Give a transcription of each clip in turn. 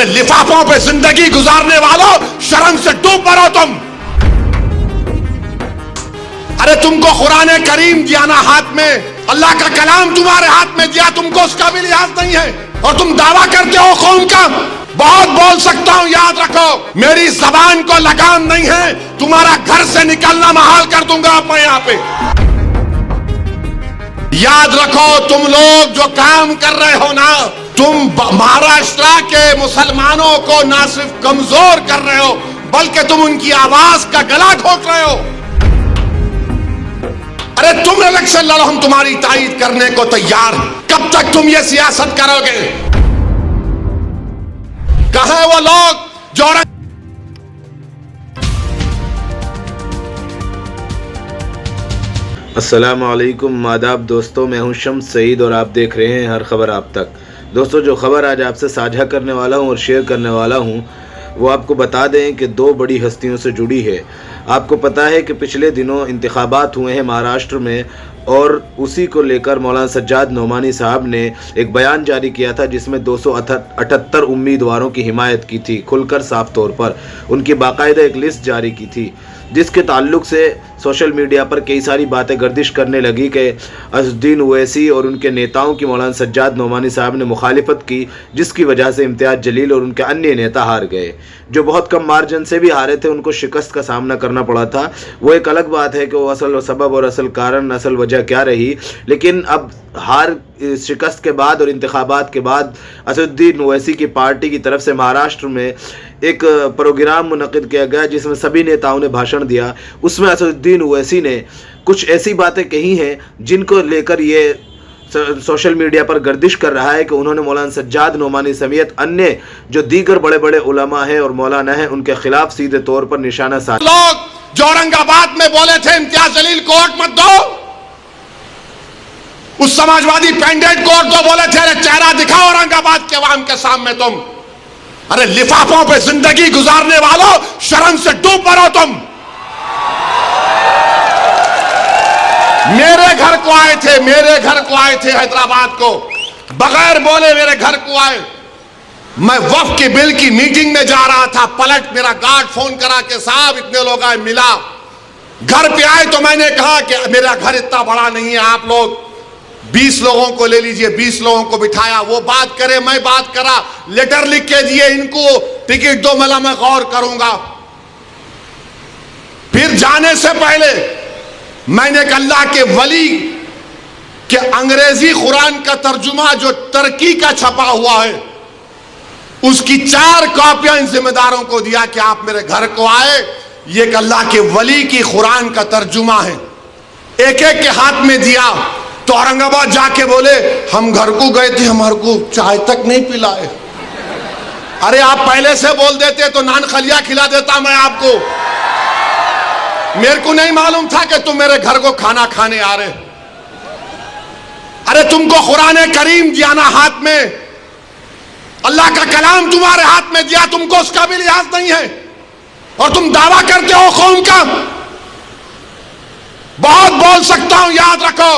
अरे लिफाफों पे जिंदगी गुजारने वालों, शर्म से डूब मरो तुम। अरे तुमको कुरान करीम दिया ना हाथ में, अल्लाह का कलाम तुम्हारे हाथ में दिया, तुमको उसका भी लिहाज नहीं है और तुम दावा करते हो कौम का। बहुत बोल सकता हूं, याद रखो मेरी जबान को लगाम नहीं है, तुम्हारा घर से निकलना महाल कर दूंगा मैं यहां पे। याद रखो तुम लोग जो काम कर रहे हो ना, तुम महाराष्ट्र के मुसलमानों को ना सिर्फ कमजोर कर रहे हो बल्कि तुम उनकी आवाज का गला घोट रहे हो। अरे तुम इलेक्शन लड़ो, हम तुम्हारी तायीद करने को तैयार। कब तक तुम ये सियासत करोगे? कहां है वो लोग जो अस्सलाम वालेकुम, आदाब दोस्तों, मैं हूं शम्स सईद और आप देख रहे हैं हर खबर आप तक। दोस्तों, जो खबर आज आपसे साझा करने वाला हूं और शेयर करने वाला हूं वो आपको बता दें कि दो बड़ी हस्तियों से जुड़ी है। आपको पता है कि पिछले दिनों इंतखाबात हुए हैं महाराष्ट्र में और उसी को लेकर मौलाना सज्जाद नोमानी साहब ने एक बयान जारी किया था जिसमें 278 उम्मीदवारों की हिमायत की थी, खुलकर साफ तौर पर उनकी बाकायदा एक लिस्ट जारी की थी, जिसके ताल्लुक से सोशल मीडिया पर कई सारी बातें गर्दिश करने लगी कि असदुद्दीन ओवैसी और उनके नेताओं की मौलाना सज्जाद नोमानी साहब ने मुखालिफत की, जिसकी वजह से इम्तियाज़ जलील और उनके अन्य नेता हार गए। जो बहुत कम मार्जिन से भी हारे थे, उनको शिकस्त का सामना करना पड़ा था। वो एक अलग बात है कि वो असल सबब और असल कारण, असल वजह क्या रही, लेकिन अब हार शिकस्त के बाद और इंतखाबात के बाद असदुद्दीन ओवैसी की पार्टी की तरफ से महाराष्ट्र में एक प्रोग्राम मुनक़िद किया गया जिसमें सभी नेताओं ने भाषण दिया। उसमें असदुद्दीन ओवैसी ने कुछ ऐसी बातें कही हैं जिनको लेकर ये सोशल मीडिया पर गर्दिश कर रहा है कि उन्होंने मौलाना सज्जाद नोमानी समेत अन्य जो दीगर बड़े बड़े उलमा हैं और मौलाना हैं उनके खिलाफ सीधे तौर पर निशाना साधा। लोग जो औरंगाबाद में बोले थे इम्तियाज जलील को वोट मत दो, उस समाजवादी पेंडेंट को तो बोले थे अरे चेहरा दिखाओ औरंगाबाद के अवाम के सामने तुम। अरे लिफाफों पे जिंदगी गुजारने वालों, शर्म से डूब मरो तुम। मेरे घर को आए थे हैदराबाद को, बगैर बोले मेरे घर को आए। मैं वक्फ के बिल की मीटिंग में जा रहा था, पलट मेरा गार्ड फोन करा के साहब इतने लोग आए, मिला। घर पे आए तो मैंने कहा कि मेरा घर इतना बड़ा नहीं है, आप लोग 20 लोगों को ले लीजिए। 20 लोगों को बिठाया, वो बात करे, मैं बात करा, लेटर लिख के दिए, इनको टिकट दो, मैं गौर करूंगा। फिर जाने से पहले मैंने अल्लाह के वली के अंग्रेजी कुरान का तर्जुमा जो तुर्की का छपा हुआ है, उसकी 4 कॉपियां इन जिम्मेदारों को दिया कि आप मेरे घर को आए, ये अल्लाह के वली की कुरान का तर्जुमा है। एक एक के हाथ में दिया तो औरंगाबाद जाके बोले हम घर को गए थे, हमारे को चाय तक नहीं पिलाए। अरे आप पहले से बोल देते तो नान खलिया खिला देता मैं आपको। मेरे को नहीं मालूम था कि तुम मेरे घर को खाना खाने आ रहे। अरे तुमको कुरान करीम दिया ना हाथ में, अल्लाह का कलाम तुम्हारे हाथ में दिया, तुमको उसका भी लिहाज नहीं है और तुम दावा करते हो कौम का। बहुत बोल सकता हूं, याद रखो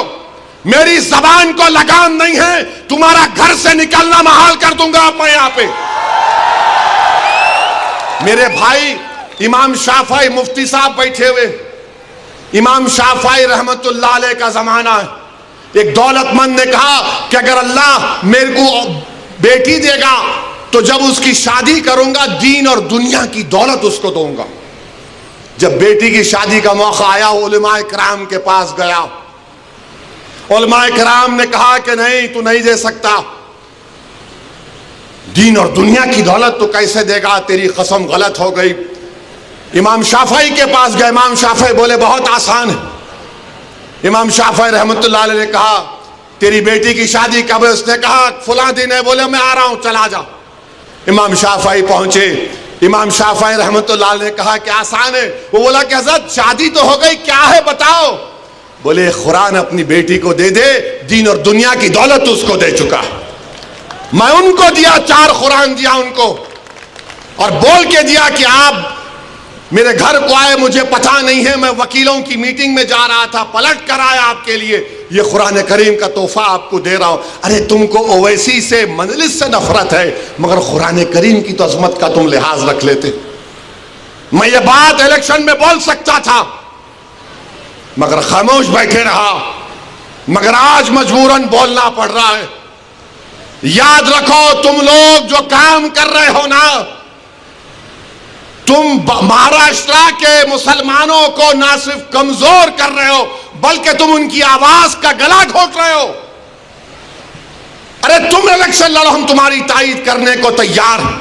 मेरी जबान को लगाम नहीं है, तुम्हारा घर से निकलना महाल कर दूंगा मैं यहां पे। मेरे भाई इमाम शाफई मुफ्ती साहब बैठे हुए, इमाम शाफई रहमतुल्लाह अलैह का जमाना है। एक दौलतमंद ने कहा कि अगर अल्लाह मेरे को बेटी देगा तो जब उसकी शादी करूंगा दीन और दुनिया की दौलत उसको दूंगा। जब बेटी की शादी का मौका आया, उलमाए किराम के पास गया। उलमाए किराम ने कहा कि नहीं, तू नहीं दे सकता, दीन और दुनिया की दौलत तो कैसे देगा, तेरी कसम गलत हो गई। इमाम शाफई के पास गए, इमाम शाफई बोले बहुत आसान है। इमाम शाफई रहमतुल्लाह अलैह ने कहा तेरी बेटी की शादी कब है? उसने कहा फला दिन है। बोले मैं आ रहा हूं, चला जा। इमाम शाफई पहुंचे, इमाम शाफई रहमतुल्लाह अलैह ने कहा कि आसान है। वो बोला कि हज़रत शादी तो हो गई, क्या है बताओ। बोले कुरान अपनी बेटी को दे दे, दीन और दुनिया की दौलत उसको दे चुका। मैं उनको दिया, 4 कुरान दिया उनको और बोल के दिया कि आप मेरे घर को आए, मुझे पता नहीं है, मैं वकीलों की मीटिंग में जा रहा था, पलट कर आया आपके लिए। ये कुरान करीम का तोहफा आपको दे रहा हूं। अरे तुमको ओवैसी से मजलिस से नफरत है, मगर कुरान करीम की तो अजमत का तुम लिहाज रख लेते। मैं ये बात इलेक्शन में बोल सकता था मगर खामोश बैठे रहा, मगर आज मजबूरन बोलना पड़ रहा है। याद रखो, तुम लोग जो काम कर रहे हो ना, तुम महाराष्ट्र के मुसलमानों को ना सिर्फ कमजोर कर रहे हो बल्कि तुम उनकी आवाज का गला घोट रहे हो। अरे तुम इलेक्शन लड़ो, हम तुम्हारी तायीद करने को तैयार हैं।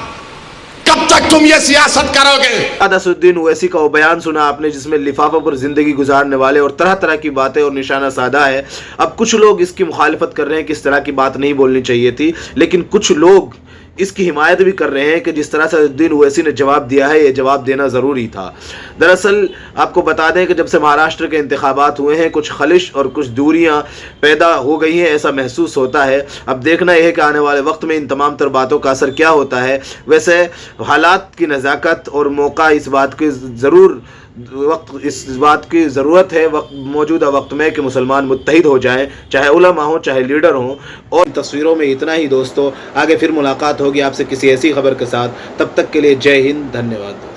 कब तक तुम ये सियासत करोगे? असदुद्दीन ओवैसी का वो बयान सुना आपने जिसमें लिफाफा पर जिंदगी गुजारने वाले और तरह तरह की बातें और निशाना साधा है। अब कुछ लोग इसकी मुखालिफत कर रहे हैं कि इस तरह की बात नहीं बोलनी चाहिए थी, लेकिन कुछ लोग इसकी हिमायत भी कर रहे हैं कि जिस तरह से असदुद्दीन ओवैसी ने जवाब दिया है, ये जवाब देना ज़रूरी था। दरअसल आपको बता दें कि जब से महाराष्ट्र के इंतखाबात हुए हैं, कुछ खलिश और कुछ दूरियां पैदा हो गई हैं, ऐसा महसूस होता है। अब देखना यह है कि आने वाले वक्त में इन तमाम तर बातों का असर क्या होता है। वैसे हालात की नज़ाकत और मौका इस बात की इस बात की ज़रूरत है मौजूदा वक्त में कि मुसलमान मुत्तहिद हो जाएं, चाहे उलमा हो चाहे लीडर हो। और तस्वीरों में इतना ही दोस्तों, आगे फिर मुलाकात होगी आपसे किसी ऐसी खबर के साथ। तब तक के लिए जय हिंद, धन्यवाद।